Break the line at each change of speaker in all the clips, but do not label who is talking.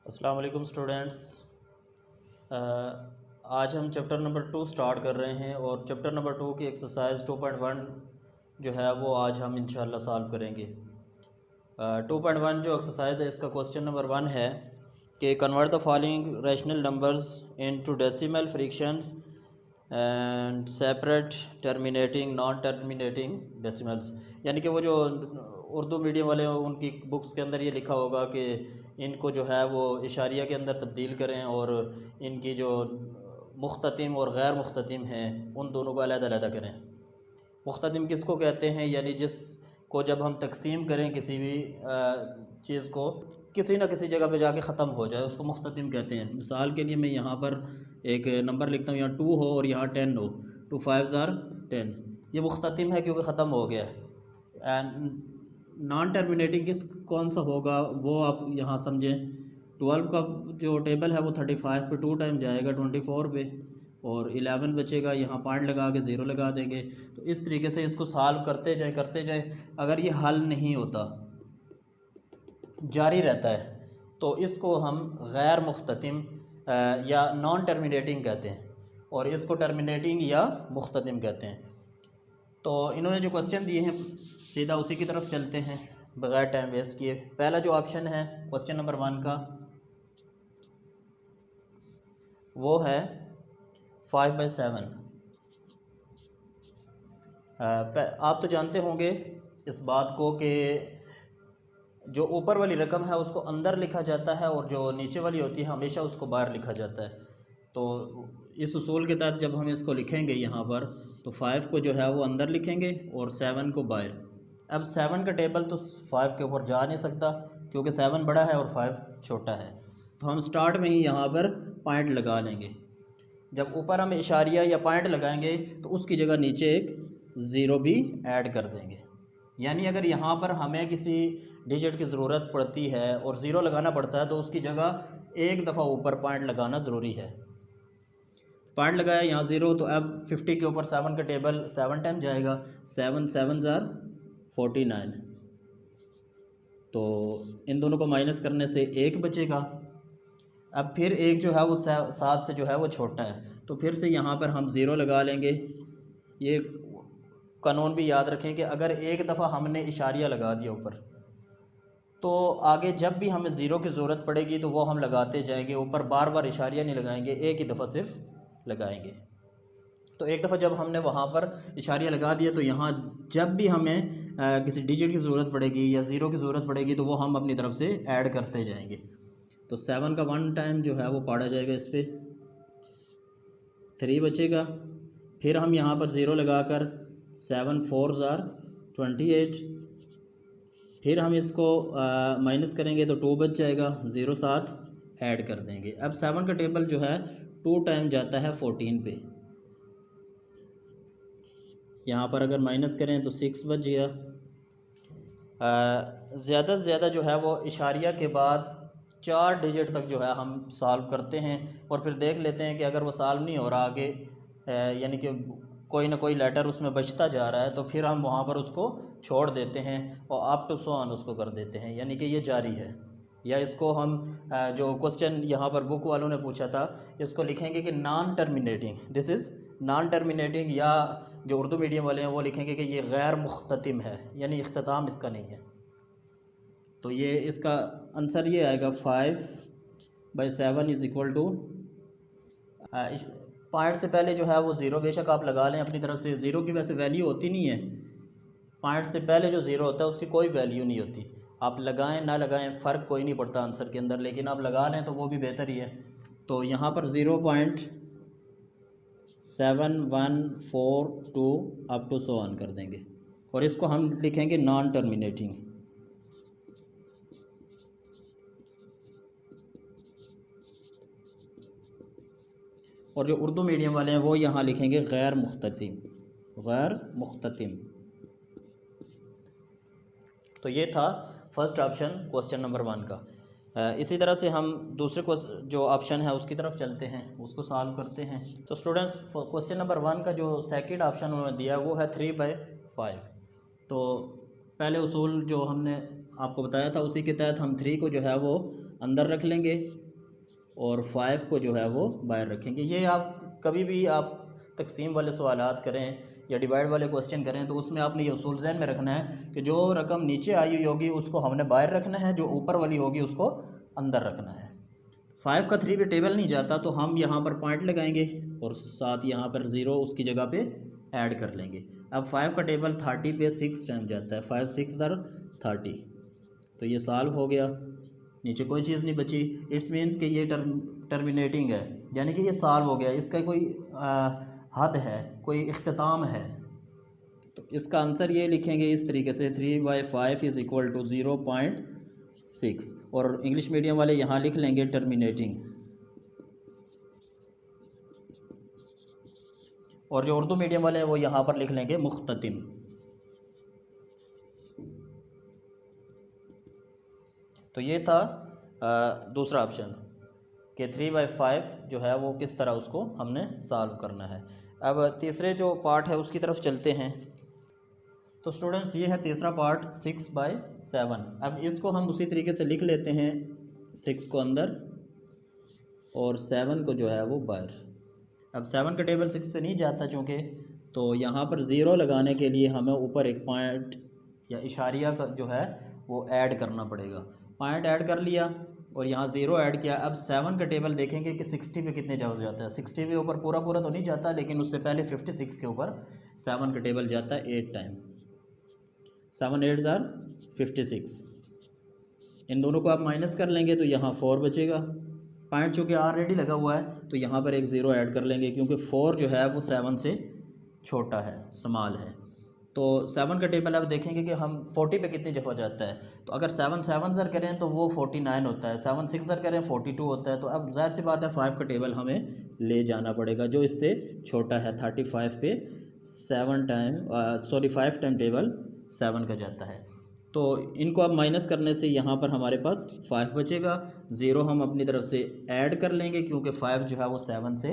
अस्सलाम वालेकुम स्टूडेंट्स। आज हम चैप्टर नंबर 2 स्टार्ट कर रहे हैं और चैप्टर नंबर 2 की एक्सरसाइज 2.1 जो है वो आज हम इंशाल्लाह सॉल्व करेंगे। 2.1 जो एक्सरसाइज है इसका क्वेश्चन नंबर 1 है कि convert the following rational numbers into decimal fractions and separate terminating non terminating decimals. यानी कि वो जो उर्दू मीडियम वाले उनकी बुक्स के अंदर ये लिखा होगा कि इनको जो है वो इशारिया के अंदर तब्दील करें और इनकी जो मुख्ततिम और गैर मुख्ततिम हैं उन दोनों को अलग-अलग करें। मुख्ततिम किसको कहते हैं? यानी जिसको जब हम तकसीम करें किसी भी चीज़ को किसी न किसी जगह पे जाके ख़त्म हो जाए उसको मुख्ततिम कहते हैं। मिसाल के लिए मैं यहाँ पर एक नंबर लिखता हूँ, यहाँ 2 हो और यहाँ 10 हो, 2 5 आर 10, ये मुख्ततिम है क्योंकि ख़त्म हो गया है। एंड नॉन टर्मिनेटिंग कौन सा होगा वो आप यहाँ समझें। 12 का जो टेबल है वो 35 पे 2 टाइम जाएगा 24 पे और 11 बचेगा, यहाँ पॉइंट लगा के 0 लगा देंगे। तो इस तरीके से इसको सॉल्व करते जाएं। अगर ये हल नहीं होता, जारी रहता है, तो इसको हम गैर मुख्ततिम या नॉन टर्मिनेटिंग कहते हैं और इसको टर्मिनेटिंग या मुख्ततिम कहते हैं। तो इन्होंने जो क्वेश्चन दिए हैं सीधा उसी की तरफ चलते हैं बगैर टाइम वेस्ट किए। पहला जो ऑप्शन है क्वेश्चन नंबर 1 का वो है 5/7। आप तो जानते होंगे इस बात को कि जो ऊपर वाली रकम है उसको अंदर लिखा जाता है और जो नीचे वाली होती है हमेशा उसको बाहर लिखा जाता है। तो इस उसूल के तहत जब हम इसको लिखेंगे यहाँ पर तो 5 को जो है वो अंदर लिखेंगे और 7 को बाहर। अब 7 का टेबल तो 5 के ऊपर जा नहीं सकता क्योंकि 7 बड़ा है और 5 छोटा है, तो हम स्टार्ट में ही यहाँ पर पॉइंट लगा लेंगे। जब ऊपर हम इशारिया या पॉइंट लगाएंगे तो उसकी जगह नीचे एक ज़ीरो भी ऐड कर देंगे। यानी अगर यहाँ पर हमें किसी डिजिट की ज़रूरत पड़ती है और ज़ीरो लगाना पड़ता है तो उसकी जगह एक दफ़ा ऊपर पॉइंट लगाना ज़रूरी है। पॉइंट लगाया यहाँ 0, तो अब 50 के ऊपर 7 का टेबल 7 टाइम जाएगा, 7 7 ज़ार 49। तो इन दोनों को माइनस करने से 1 बचेगा। अब फिर एक जो है वो 7 से जो है वो छोटा है, तो फिर से यहाँ पर हम 0 लगा लेंगे। ये कानून भी याद रखें कि अगर एक दफ़ा हमने इशारिया लगा दिया ऊपर, तो आगे जब भी हमें ज़ीरो की ज़रूरत पड़ेगी तो वो हम लगाते जाएंगे, ऊपर बार बार इशारिया नहीं लगाएंगे, एक ही दफ़ा सिर्फ लगाएंगे। तो एक दफ़ा जब हमने वहाँ पर इशारिया लगा दिया तो यहाँ जब भी हमें किसी डिजिट की ज़रूरत पड़ेगी या ज़ीरो की ज़रूरत पड़ेगी तो वो हम अपनी तरफ से ऐड करते जाएंगे। तो 7 का 1 टाइम जो है वो पढ़ा जाएगा, इस पर 3 बचेगा। फिर हम यहाँ पर 0 लगाकर 7 4 ज़ार 28। फिर हम इसको माइनस करेंगे तो 2 बच जाएगा, 0 7 ऐड कर देंगे। अब 7 का टेबल जो है 2 टाइम जाता है 14 पे, यहाँ पर अगर माइनस करें तो 6 बच गया। ज़्यादा से ज़्यादा जो है वो इशारिया के बाद 4 डिजिट तक जो है हम सॉल्व करते हैं और फिर देख लेते हैं कि अगर वो सॉल्व नहीं हो रहा आगे, यानी कि कोई ना कोई लेटर उसमें बचता जा रहा है, तो फिर हम वहाँ पर उसको छोड़ देते हैं और अप टू सो ऑन उसको कर देते हैं, यानी कि ये जारी है। या इसको हम जो क्वेश्चन यहाँ पर बुक वालों ने पूछा था इसको लिखेंगे कि non terminating, this is non terminating, या जो उर्दू मीडियम वाले हैं वो लिखेंगे कि ये गैर मुख्ततिम है, यानी इख्तिताम इसका नहीं है। तो ये इसका आंसर ये आएगा 5/7 इज़ इक्वल टू, पॉइंट से पहले जो है वो ज़ीरो बेशक आप लगा लें अपनी तरफ से, ज़ीरो की वैसे वैल्यू होती नहीं है, पॉइंट से पहले जो ज़ीरो होता है उसकी कोई वैल्यू नहीं होती। आप लगाएं ना लगाएं फ़र्क कोई नहीं पड़ता आंसर के अंदर, लेकिन आप लगा लें तो वो भी बेहतर ही है। तो यहाँ पर 0.7142 अप टू सो ऑन कर देंगे और इसको हम लिखेंगे नॉन टर्मिनेटिंग। और जो उर्दू मीडियम वाले हैं वो यहाँ लिखेंगे गैर मुख्ततिम, गैर मुख्ततिम। तो ये था फर्स्ट ऑप्शन क्वेश्चन नंबर 1 का। इसी तरह से हम दूसरे जो ऑप्शन है उसकी तरफ चलते हैं, उसको सॉल्व करते हैं। तो स्टूडेंट्स क्वेश्चन नंबर 1 का जो सेकंड ऑप्शन उन्होंने दिया वो है 3/5। तो पहले उसूल जो हमने आपको बताया था उसी के तहत हम 3 को जो है वो अंदर रख लेंगे और 5 को जो है वो बाहर रखेंगे। ये आप कभी भी आप तकसीम वाले सवालात करें या डिवाइड वाले क्वेश्चन करें तो उसमें आपने ये उसूल ज़हन में रखना है कि जो रकम नीचे आई हुई होगी उसको हमने बाहर रखना है, जो ऊपर वाली होगी उसको अंदर रखना है। 5 का 3 पे टेबल नहीं जाता तो हम यहाँ पर पॉइंट लगाएंगे और साथ यहाँ पर 0 उसकी जगह पे ऐड कर लेंगे। अब 5 का टेबल 30 पे 6 टाइम जाता है, 5 6 आर 30, तो ये सॉल्व हो गया, नीचे कोई चीज़ नहीं बची। इट्स मीन कि ये टर्मिनेटिंग है, यानी कि ये सॉल्व हो गया, इसका कोई हद है, कोई इख्तिताम है। तो इसका आंसर ये लिखेंगे इस तरीके से 3/5 इज़ इक्वल टू 0.6, और इंग्लिश मीडियम वाले यहाँ लिख लेंगे टर्मिनेटिंग, और जो उर्दू मीडियम वाले हैं वो यहाँ पर लिख लेंगे मुख्ततिम। तो ये था दूसरा ऑप्शन कि 3/5 जो है वो किस तरह उसको हमने सॉल्व करना है। अब तीसरे जो पार्ट है उसकी तरफ चलते हैं। तो स्टूडेंट्स ये है तीसरा पार्ट 6/7। अब इसको हम उसी तरीके से लिख लेते हैं, 6 को अंदर और 7 को जो है वो बाहर। अब 7 का टेबल 6 पे नहीं जाता चूँकि, तो यहाँ पर ज़ीरो लगाने के लिए हमें ऊपर एक पॉइंट या इशारिया का जो है वो ऐड करना पड़ेगा। पॉइंट ऐड कर लिया और यहाँ ज़ीरो ऐड किया। अब 7 का टेबल देखेंगे कि 60 पे कितने जगह जाता है। 60 पे ऊपर पूरा पूरा तो नहीं जाता, लेकिन उससे पहले 56 के ऊपर 7 का टेबल जाता है 8 टाइम। 7 8 आर 56। इन दोनों को आप माइनस कर लेंगे तो यहाँ 4 बचेगा। पॉइंट चूँकि ऑलरेडी लगा हुआ है तो यहाँ पर एक ज़ीरो ऐड कर लेंगे, क्योंकि 4 जो है वो 7 से छोटा है, स्मॉल है। तो 7 का टेबल आप देखेंगे कि हम 40 पे कितनी दफ़ा जाता है। तो अगर 7 7 सर करें तो वो 49 होता है, 7 6 सर करें 42 होता है। तो अब ज़ाहिर सी बात है 5 का टेबल हमें ले जाना पड़ेगा जो इससे छोटा है। 35 पे 5 टाइम टेबल 7 का जाता है। तो इनको अब माइनस करने से यहाँ पर हमारे पास 5 बचेगा। ज़ीरो हम अपनी तरफ से ऐड कर लेंगे क्योंकि 5 जो है वो 7 से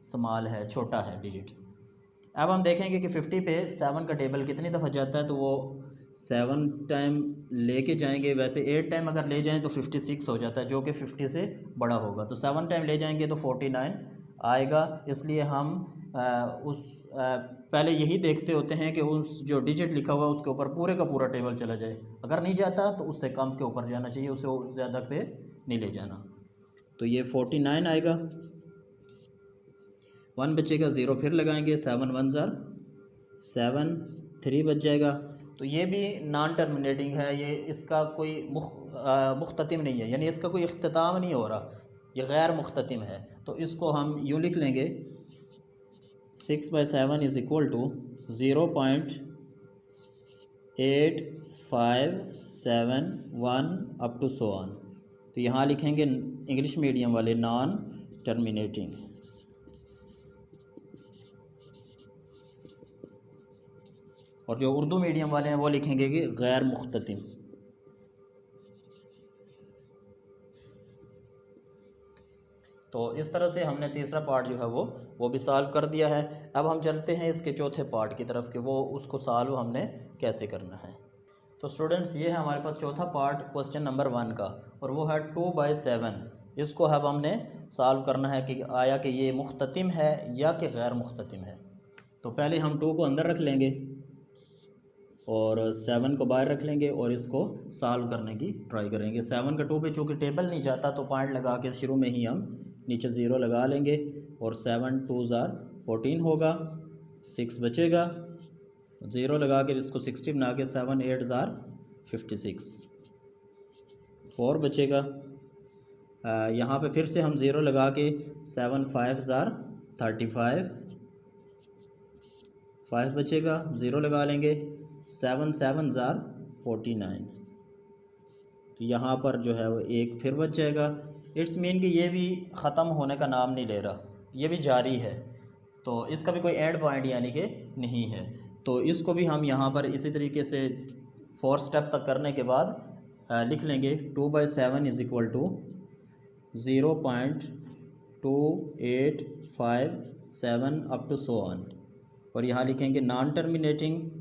स्मॉल है, छोटा है डिजिट। अब हम देखेंगे कि 50 पे 7 का टेबल कितनी दफ़ा जाता है। तो वो 7 टाइम लेके जाएंगे, वैसे 8 टाइम अगर ले जाएं तो 56 हो जाता है, जो कि 50 से बड़ा होगा। तो 7 टाइम ले जाएंगे तो 49 आएगा। इसलिए हम पहले यही देखते होते हैं कि उस जो डिजिट लिखा हुआ है उसके ऊपर पूरे का पूरा टेबल चला जाए। अगर नहीं जाता तो उससे कम के ऊपर जाना चाहिए, उसे ज़्यादा पे नहीं ले जाना। तो ये 49 आएगा, 1 बचेगा, 0 फिर लगाएंगे, 7 1 ज़ार 7, 3 बच जाएगा। तो ये भी नॉन टर्मिनेटिंग है, ये इसका कोई मुख्ततिम नहीं है, यानी इसका कोई इख्तिताम नहीं हो रहा, ये गैर मुख्ततिम है। तो इसको हम यूँ लिख लेंगे 6/7 is equal to 0.8571 up to so on. तो यहाँ लिखेंगे इंग्लिश मीडियम वाले नॉन टर्मिनेटिंग, और जो उर्दू मीडियम वाले हैं वो लिखेंगे कि गैर मुख्ततिम। तो इस तरह से हमने तीसरा पार्ट जो है वो भी सॉल्व कर दिया है। अब हम चलते हैं इसके चौथे पार्ट की तरफ कि वो उसको सॉल्व हमने कैसे करना है। तो स्टूडेंट्स ये है हमारे पास चौथा पार्ट क्वेश्चन नंबर 1 का, और वो है 2/7। इसको अब हमने सॉल्व करना है कि आया कि ये मुख्ततिम है या कि गैर मुख्ततिम है। तो पहले हम 2 को अंदर रख लेंगे और 7 को बाहर रख लेंगे और इसको सॉल्व करने की ट्राई करेंगे। 7 का 2 पे चूँकि टेबल नहीं जाता तो पॉइंट लगा के शुरू में ही हम नीचे 0 लगा लेंगे, और 7 2 ज़ार 14 होगा, 6 बचेगा, 0 लगा के इसको 60 बना के 7 8 ज़ार 56, 4 बचेगा। यहाँ पे फिर से हम 0 लगा के 7 5 ज़ार 35, 5 बचेगा, 0 लगा लेंगे, 7 7 ज़ार 49। तो यहाँ पर जो है वो एक फिर बच जाएगा। इट्स मीन कि ये भी ख़त्म होने का नाम नहीं ले रहा, ये भी जारी है, तो इसका भी कोई एंड पॉइंट यानी कि नहीं है। तो इसको भी हम यहाँ पर इसी तरीके से 4 स्टेप तक करने के बाद लिख लेंगे 2/7 is equal to 0.2857 up to so on, और यहाँ लिखेंगे नॉन टर्मिनेटिंग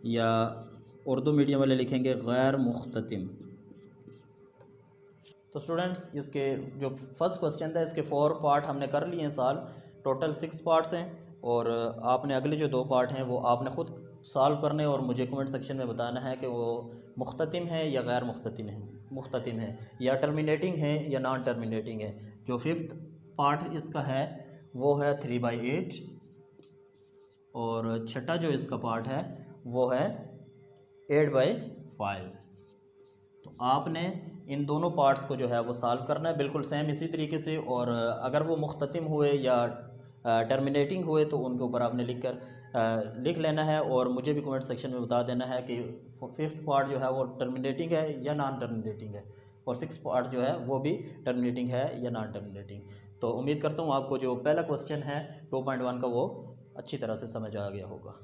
या उर्दू मीडियम वाले लिखेंगे गैर मुख्ततिम। तो स्टूडेंट्स इसके जो फर्स्ट क्वेश्चन था इसके 4 पार्ट हमने कर लिए हैं सॉल्व, टोटल 6 पार्ट्स हैं और आपने अगले जो 2 पार्ट हैं वो आपने ख़ुद सॉल्व करने और मुझे कमेंट सेक्शन में बताना है कि वो मुख्ततिम है या गैर मुख्ततिम है या टर्मिनेटिंग है या नॉन टर्मिनेटिंग है। जो 5th पार्ट इसका है वो है 3/8 और छठा जो इसका पार्ट है वो है 8/5। तो आपने इन दोनों पार्ट्स को जो है वो सॉल्व करना है बिल्कुल सेम इसी तरीके से, और अगर वो मुख्ततिम हुए या टर्मिनेटिंग हुए तो उनके ऊपर आपने लिख लेना है और मुझे भी कमेंट सेक्शन में बता देना है कि 5th पार्ट जो है वो टर्मिनेटिंग है या नॉन टर्मिनेटिंग है और 6th पार्ट जो है वो भी टर्मिनेटिंग है या नॉन टर्मिनेटिंग। तो उम्मीद करता हूँ आपको जो पहला क्वेश्चन है 2.1 का वो अच्छी तरह से समझ आ गया होगा।